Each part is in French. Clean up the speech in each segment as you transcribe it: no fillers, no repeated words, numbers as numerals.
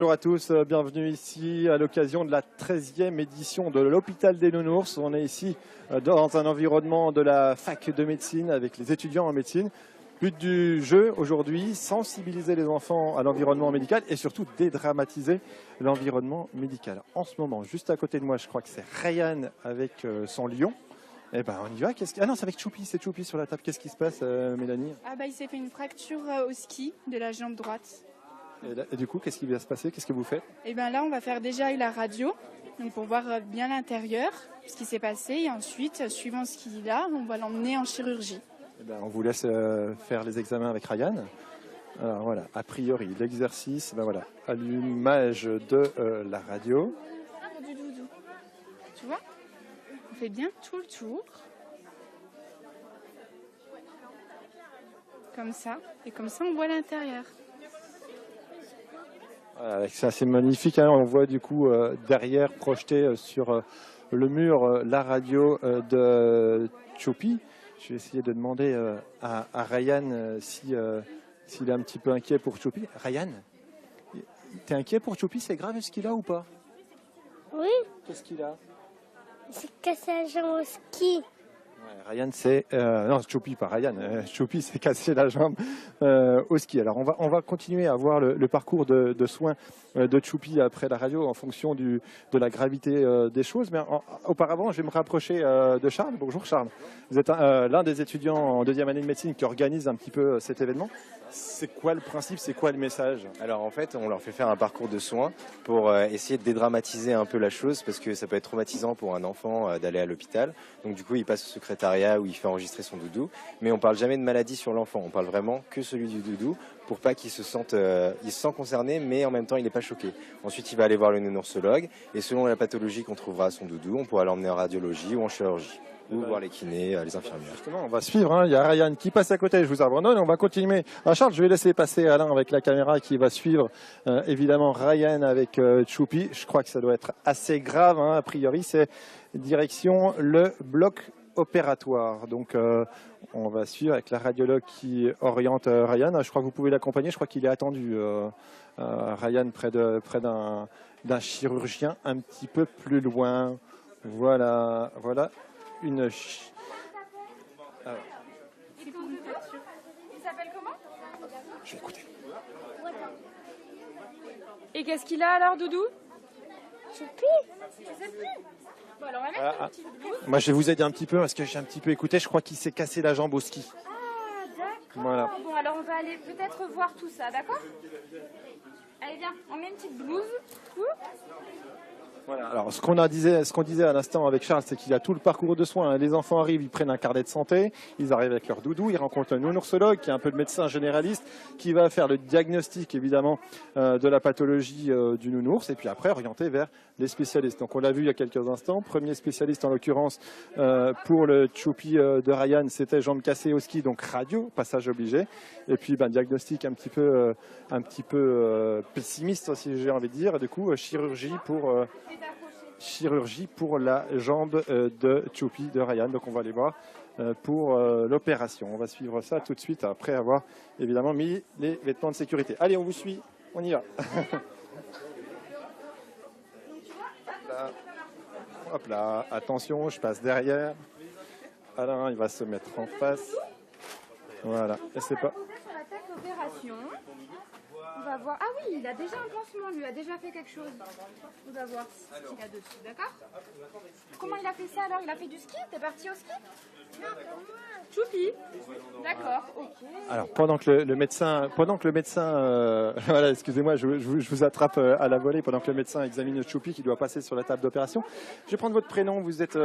Bonjour à tous, bienvenue ici à l'occasion de la 13e édition de l'hôpital des Nounours. On est ici dans un environnement de la fac de médecine avec les étudiants en médecine. But du jeu aujourd'hui, sensibiliser les enfants à l'environnement médical et surtout dédramatiser l'environnement médical. En ce moment, juste à côté de moi, je crois que c'est Ryan avec son lion. Eh ben, on y va. Ah non, c'est avec Choupi, c'est Choupi sur la table. Qu'est-ce qui se passe, Mélanie? Il s'est fait une fracture au ski de la jambe droite. Et du coup, qu'est-ce qui va se passer? Qu'est-ce que vous faites? Là, on va faire déjà la radio, donc pour voir bien l'intérieur, ce qui s'est passé. Et ensuite, suivant ce qu'il a, on va l'emmener en chirurgie. On vous laisse faire les examens avec Ryan. Alors voilà, a priori, l'exercice, allumage de la radio. Du doudou. Tu vois? On fait bien tout le tour. Comme ça. Et comme ça, on voit l'intérieur. C'est assez magnifique, hein. On voit du coup derrière projeté sur le mur la radio de Choupi. Je vais essayer de demander à Ryan s'il est un petit peu inquiet pour Choupi. Ryan, t'es inquiet pour Choupi? C'est grave ce qu'il a ou pas? Oui. Qu'est-ce qu'il a? Il s'est cassé la jambe au ski. Ouais, Ryan, c'est... non, Choupi, pas Ryan. Choupi s'est cassé la jambe au ski. Alors, on va continuer à voir le parcours de soins de Choupi après la radio en fonction de la gravité des choses. Mais auparavant, je vais me rapprocher de Charles. Bonjour Charles. Vous êtes l'un des étudiants en deuxième année de médecine qui organise un petit peu cet événement. C'est quoi le principe? C'est quoi le message? Alors en fait, on leur fait faire un parcours de soins pour essayer de dédramatiser un peu la chose parce que ça peut être traumatisant pour un enfant d'aller à l'hôpital. Donc du coup, il passe au secrétariat où il fait enregistrer son doudou. Mais on parle jamais de maladie sur l'enfant. On parle vraiment que celui du doudou pour pas qu'il se sente, il se sent concerné, mais en même temps, il n'est pas choqué. Ensuite, il va aller voir le nounoursologue et selon la pathologie qu'on trouvera à son doudou, on pourra l'emmener en radiologie ou en chirurgie. Ou voir les kinés, les infirmières. Justement, on va suivre, hein. Il y a Ryan qui passe à côté, je vous abandonne, on va continuer. Charles, je vais laisser passer Alain avec la caméra qui va suivre évidemment Ryan avec Choupi. Je crois que ça doit être assez grave, hein. A priori, c'est direction le bloc opératoire. Donc on va suivre avec la radiologue qui oriente Ryan. Je crois que vous pouvez l'accompagner, je crois qu'il est attendu Ryan près d'un chirurgien un petit peu plus loin. Voilà. Il s'appelle comment? Je vais écouter. Et qu'est-ce qu'il a alors, Doudou? Choupi. Tu sais plus. Bon, alors on va mettre une petite blouse. Moi, je vais vous aider un petit peu parce que j'ai un petit peu écouté. Je crois qu'il s'est cassé la jambe au ski. Ah, d'accord. Voilà. Bon, alors on va aller peut-être voir tout ça, d'accord? Allez, viens, on met une petite blouse. Voilà. Alors, ce qu'on disait à l'instant avec Charles, c'est qu'il y a tout le parcours de soins. Les enfants arrivent, ils prennent un carnet de santé, ils arrivent avec leur doudou, ils rencontrent un nounoursologue qui est un peu le médecin généraliste qui va faire le diagnostic évidemment de la pathologie du nounours et puis après orienter vers les spécialistes. Donc on l'a vu il y a quelques instants, premier spécialiste en l'occurrence pour le Choupi de Ryan, c'était jambe cassée au ski, donc radio, passage obligé. Et puis diagnostic un petit peu pessimiste si j'ai envie de dire, et du coup chirurgie pour la jambe de Choupi de Ryan. Donc on va aller voir pour l'opération. On va suivre ça tout de suite après avoir évidemment mis les vêtements de sécurité. Allez, on vous suit, on y va. Hop là, attention, je passe derrière. Alain, il va se mettre en face. Voilà, et c'est pas... Sur la tête d'opération. On va voir. Ah oui, il a déjà un pansement, lui a déjà fait quelque chose. On va voir ce qu'il a dessus, d'accord? Comment il a fait ça alors? Il a fait du ski? T'es parti au ski? Non, Choupi. D'accord, ok. Alors pendant que le médecin, voilà, excusez-moi, je vous attrape à la volée pendant que le médecin examine Choupi qui doit passer sur la table d'opération. Je vais prendre votre prénom. Vous êtes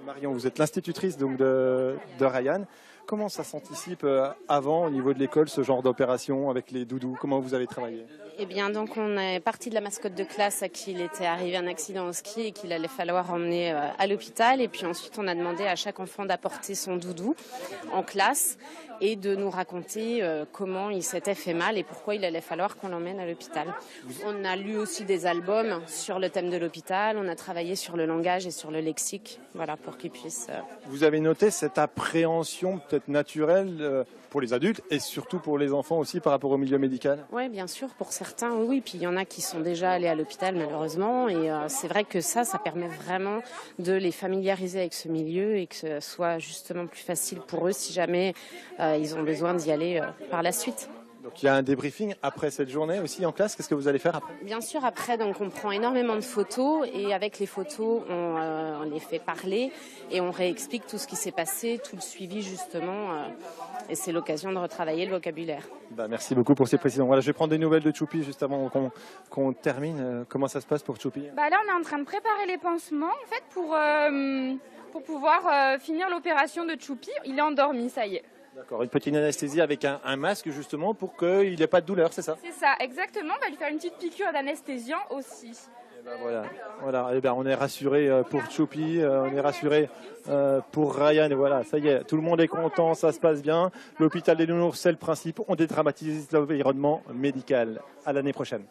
Marion, vous êtes l'institutrice donc de Ryan. Comment ça s'anticipe avant au niveau de l'école ce genre d'opération avec les doudous? Comment vous avez travaillé? Eh bien, donc on est parti de la mascotte de classe à qui il était arrivé un accident au ski et qu'il allait falloir emmener à l'hôpital. Et puis ensuite, on a demandé à chaque enfant d'apporter son doudou en classe. et de nous raconter comment il s'était fait mal et pourquoi il allait falloir qu'on l'emmène à l'hôpital. On a lu aussi des albums sur le thème de l'hôpital, on a travaillé sur le langage et sur le lexique, voilà, pour qu'il puisse... Vous avez noté cette appréhension peut-être naturelle pour les adultes et surtout pour les enfants aussi par rapport au milieu médical? Oui, bien sûr, pour certains, oui. Puis il y en a qui sont déjà allés à l'hôpital malheureusement. Et c'est vrai que ça permet vraiment de les familiariser avec ce milieu et que ce soit justement plus facile pour eux si jamais ils ont besoin d'y aller par la suite. Donc il y a un débriefing après cette journée aussi en classe. Qu'est-ce que vous allez faire après? Bien sûr, après, donc, on prend énormément de photos et avec les photos, on les fait parler et on réexplique tout ce qui s'est passé, tout le suivi justement. Et c'est l'occasion de retravailler le vocabulaire. Merci beaucoup pour ces précisions. Voilà, je vais prendre des nouvelles de Choupi juste avant qu'on termine. Comment ça se passe pour Choupi? Là, on est en train de préparer les pansements en fait pour pouvoir finir l'opération de Choupi. Il est endormi, ça y est. D'accord, une petite anesthésie avec un masque justement pour qu'il n'ait pas de douleur, c'est ça? C'est ça, exactement. On va lui faire une petite piqûre d'anesthésiant aussi. Voilà. On est rassuré pour Choupi, on est rassuré pour Ryan. Et voilà, ça y est, tout le monde est content, ça se passe bien. L'hôpital des Nounours, c'est le principe. On dédramatise l'environnement médical. À l'année prochaine.